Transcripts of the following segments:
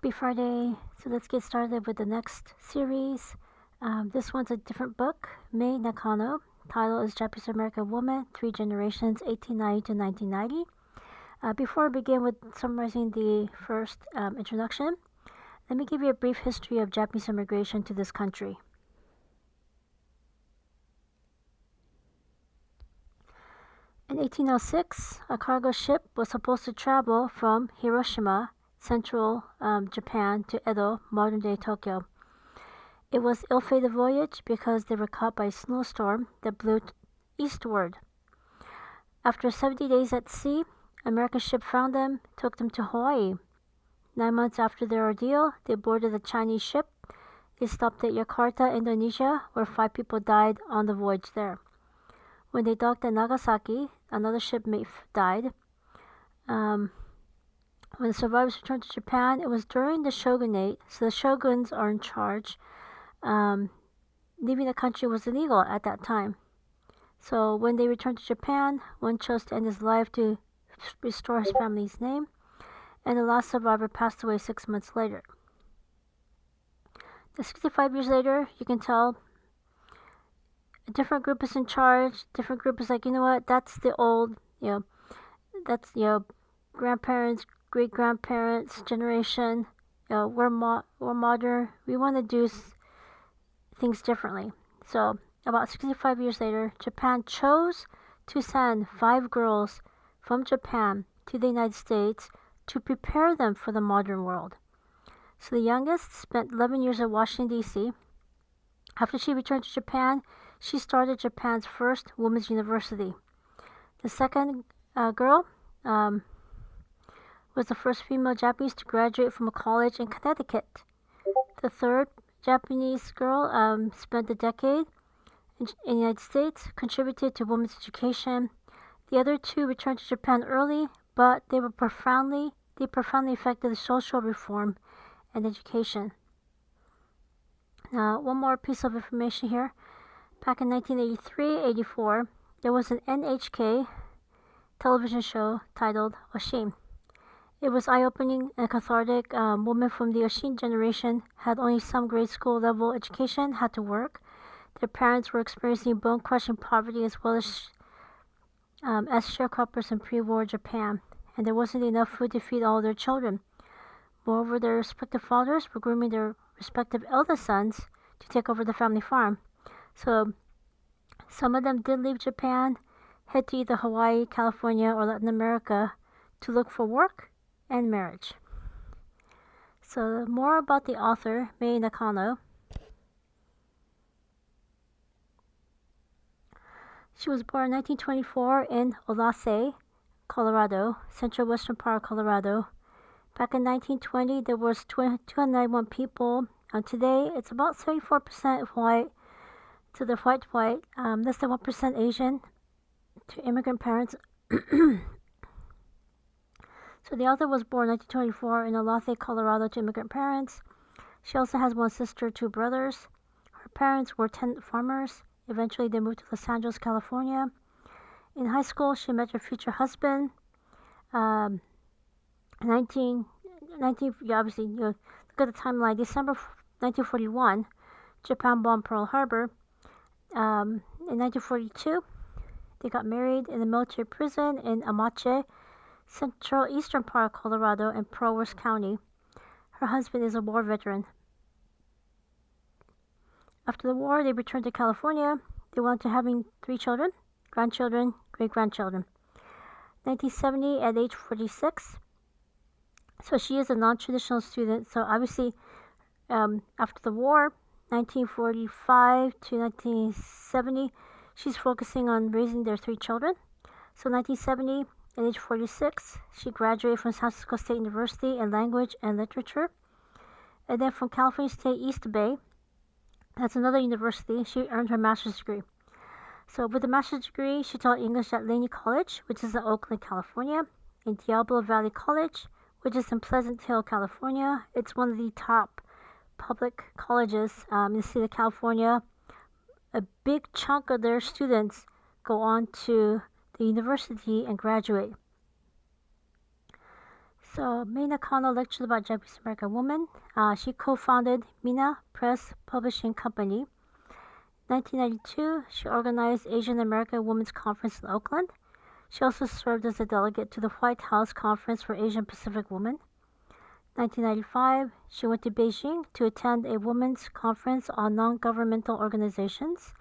Happy Friday. So let's get started with the next series. This one's a different book, Mei Nakano. Title is Japanese American Woman, 3 Generations, 1890 to 1990. Before I begin with summarizing the first introduction, let me give you a brief history of Japanese immigration to this country. In 1806, a cargo ship was supposed to travel from Hiroshima, central Japan, to Edo, modern-day Tokyo. It was an ill-fated voyage because they were caught by a snowstorm that blew eastward. After 70 days at sea, an American ship found them, took them to Hawaii. 9 months after their ordeal, they boarded a Chinese ship. They stopped at Jakarta, Indonesia, where 5 people died on the voyage there. When they docked at Nagasaki, another shipmate died. When the survivors returned to Japan, it was during the shogunate, so the shoguns are in charge. Leaving the country was illegal at that time. So when they returned to Japan, one chose to end his life to restore his family's name, and the last survivor passed away 6 months later. 65 years later, you can tell a different group is in charge. Different group is like, you know what, that's the old, that's, grandparents, great-grandparents generation. We're modern. We want to do things differently. So about 65 years later, Japan chose to send 5 girls from Japan to the United States to prepare them for the modern world. So the youngest spent 11 years at Washington, D.C. After she returned to Japan, she started Japan's first women's university. The second girl was the first female Japanese to graduate from a college in Connecticut. The third Japanese girl spent a decade in the United States, contributed to women's education. The other 2 returned to Japan early, but they profoundly affected the social reform and education. Now, one more piece of information here. Back in 1983-84, there was an NHK television show titled Oshin. It was eye-opening and cathartic. Women from the Oshin generation had only some grade school level education, had to work. Their parents were experiencing bone-crushing poverty as well as sharecroppers in pre-war Japan, and there wasn't enough food to feed all their children. Moreover, their respective fathers were grooming their respective eldest sons to take over the family farm. So some of them did leave Japan, head to either Hawaii, California, or Latin America to look for work and marriage. So more about the author, Mei Nakano. She was born in 1924 in Olathe, Colorado, central western part of Colorado. Back in 1920, there was 291 people. Today, it's about 74% white, to the white, less than 1% Asian, to immigrant parents. So the author was born in 1924 in Olathe, Colorado, to immigrant parents. She also has 1 sister, 2 brothers. Her parents were tenant farmers. Eventually, they moved to Los Angeles, California. In high school, she met her future husband. Obviously, look at the timeline. December 1941, Japan bombed Pearl Harbor. In 1942, they got married in a military prison in Amache, central eastern part of Colorado in Prowers County. Her husband is a war veteran. After the war, they returned to California. They went to having 3 children, grandchildren, great-grandchildren. 1970, at age 46. So she is a non-traditional student. So obviously, after the war, 1945 to 1970, she's focusing on raising their 3 children. So 1970, at age 46, she graduated from San Francisco State University in Language and Literature. And then from California State East Bay, that's another university, she earned her master's degree. So with the master's degree, she taught English at Laney College, which is in Oakland, California, in Diablo Valley College, which is in Pleasant Hill, California. It's one of the top public colleges in the state of California. A big chunk of their students go on to the university and graduate. So Mei Nakano lectured about Japanese American women. She co-founded Mina Press Publishing Company. 1992, she organized Asian American Women's Conference in Oakland. She also served as a delegate to the White House Conference for Asian Pacific Women. 1995, she went to Beijing to attend a women's conference on non-governmental organizations.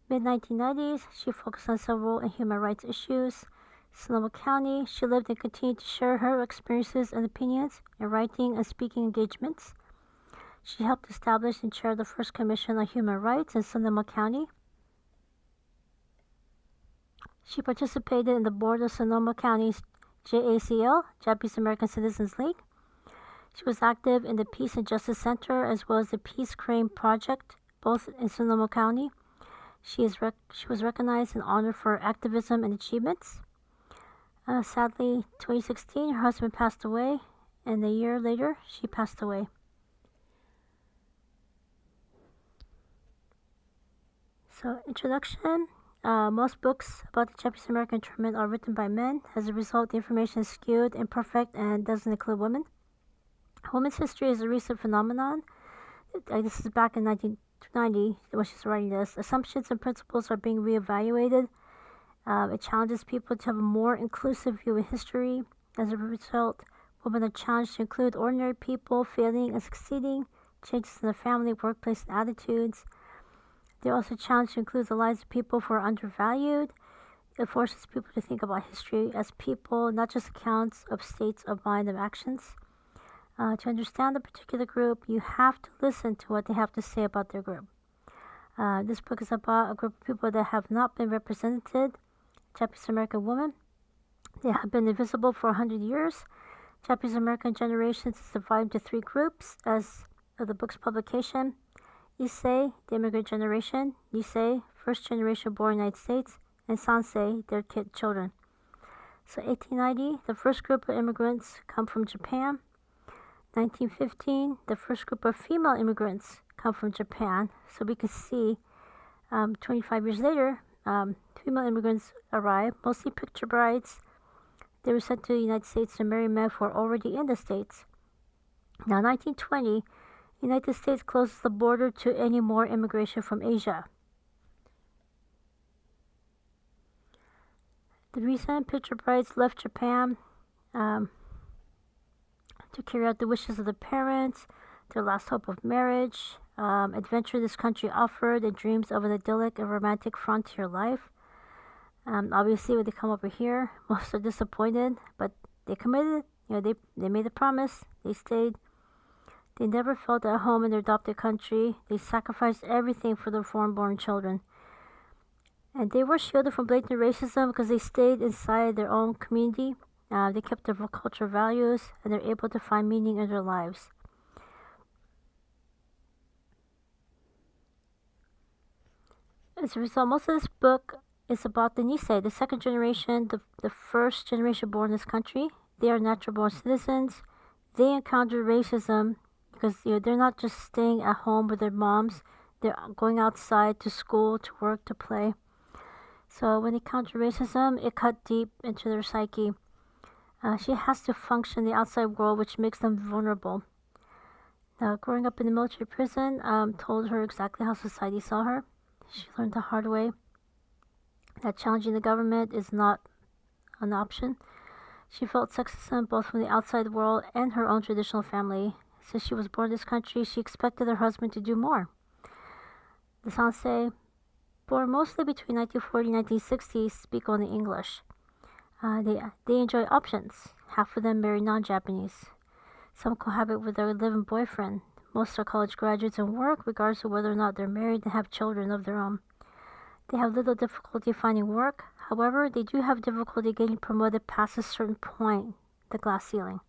Mid-1990s, she focused on civil and human rights issues. Sonoma County, she lived and continued to share her experiences and opinions in writing and speaking engagements. She helped establish and chair the first Commission on Human Rights in Sonoma County. She participated in the board of Sonoma County's JACL, Japanese American Citizens League. She was active in the Peace and Justice Center as well as the Peace Crane Project, both in Sonoma County. She was recognized and honored for her activism and achievements. Sadly, 2016, her husband passed away, and a year later, she passed away. So, introduction. Most books about the Japanese American internment are written by men. As a result, the information is skewed, imperfect, and doesn't include women. Women's history is a recent phenomenon. This is back in 1990 when she's writing this. Assumptions and principles are being reevaluated. It challenges people to have a more inclusive view of history. As a result, women are challenged to include ordinary people failing and succeeding, changes in the family, workplace, and attitudes. They're also challenged to include the lives of people who are undervalued. It forces people to think about history as people, not just accounts of states of mind and actions. To understand a particular group, you have to listen to what they have to say about their group. This book is about a group of people that have not been represented. Japanese American women. They have been invisible for 100 years. Japanese American generations is divided into 3 groups as of the book's publication. Issei, the immigrant generation. Nisei, first generation born in the United States. And Sansei, their children. So 1890, the first group of immigrants come from Japan. 1915, the first group of female immigrants come from Japan. So we can see 25 years later, female immigrants arrived, mostly picture brides. They were sent to the United States to marry men who were already in the States. Now, 1920, the United States closes the border to any more immigration from Asia. The recent picture brides left Japan to carry out the wishes of the parents, their last hope of marriage, adventure this country offered, and dreams of an idyllic and romantic frontier life. Obviously, when they come over here, most are disappointed, but they committed. They made a promise. They stayed. They never felt at home in their adopted country. They sacrificed everything for their foreign-born children. And they were shielded from blatant racism because they stayed inside their own community. They kept their cultural values, and they're able to find meaning in their lives. As a result, most of this book is about the Nisei, the second generation, the first generation born in this country. They are natural-born citizens. They encounter racism because they're not just staying at home with their moms. They're going outside to school, to work, to play. So when they encounter racism, it cut deep into their psyche. She has to function in the outside world, which makes them vulnerable. Now, growing up in a military prison told her exactly how society saw her. She learned the hard way that challenging the government is not an option. She felt sexism both from the outside world and her own traditional family. Since she was born in this country, she expected her husband to do more. The Sansei, born mostly between 1940 and 1960, speak only English. They enjoy options. Half of them marry non-Japanese. Some cohabit with their live-in boyfriend. Most are college graduates and work, regardless of whether or not they're married and have children of their own. They have little difficulty finding work. However, they do have difficulty getting promoted past a certain point, the glass ceiling.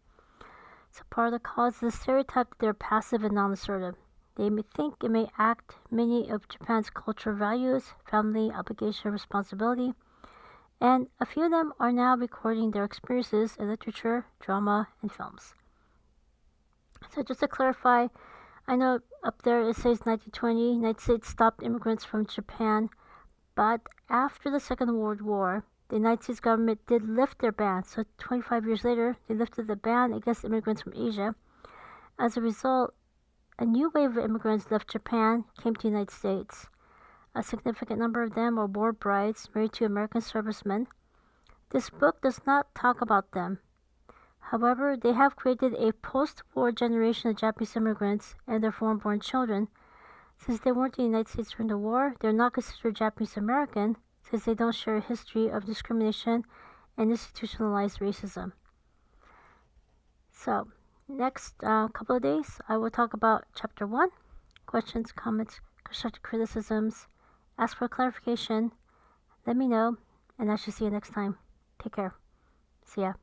So part of the cause is the stereotype that they're passive and non-assertive. They may think it may act many of Japan's cultural values, family, obligation, responsibility, and a few of them are now recording their experiences in literature, drama, and films. So just to clarify, I know up there it says 1920, United States stopped immigrants from Japan, but after the Second World War, the United States government did lift their ban. So 25 years later, they lifted the ban against immigrants from Asia. As a result, a new wave of immigrants left Japan, came to the United States. A significant number of them are war brides married to American servicemen. This book does not talk about them. However, they have created a post-war generation of Japanese immigrants and their foreign-born children. Since they weren't in the United States during the war, they're not considered Japanese American since they don't share a history of discrimination and institutionalized racism. So, next couple of days, I will talk about Chapter 1, questions, comments, constructive criticisms. Ask for clarification. Let me know, and I shall see you next time. Take care. See ya.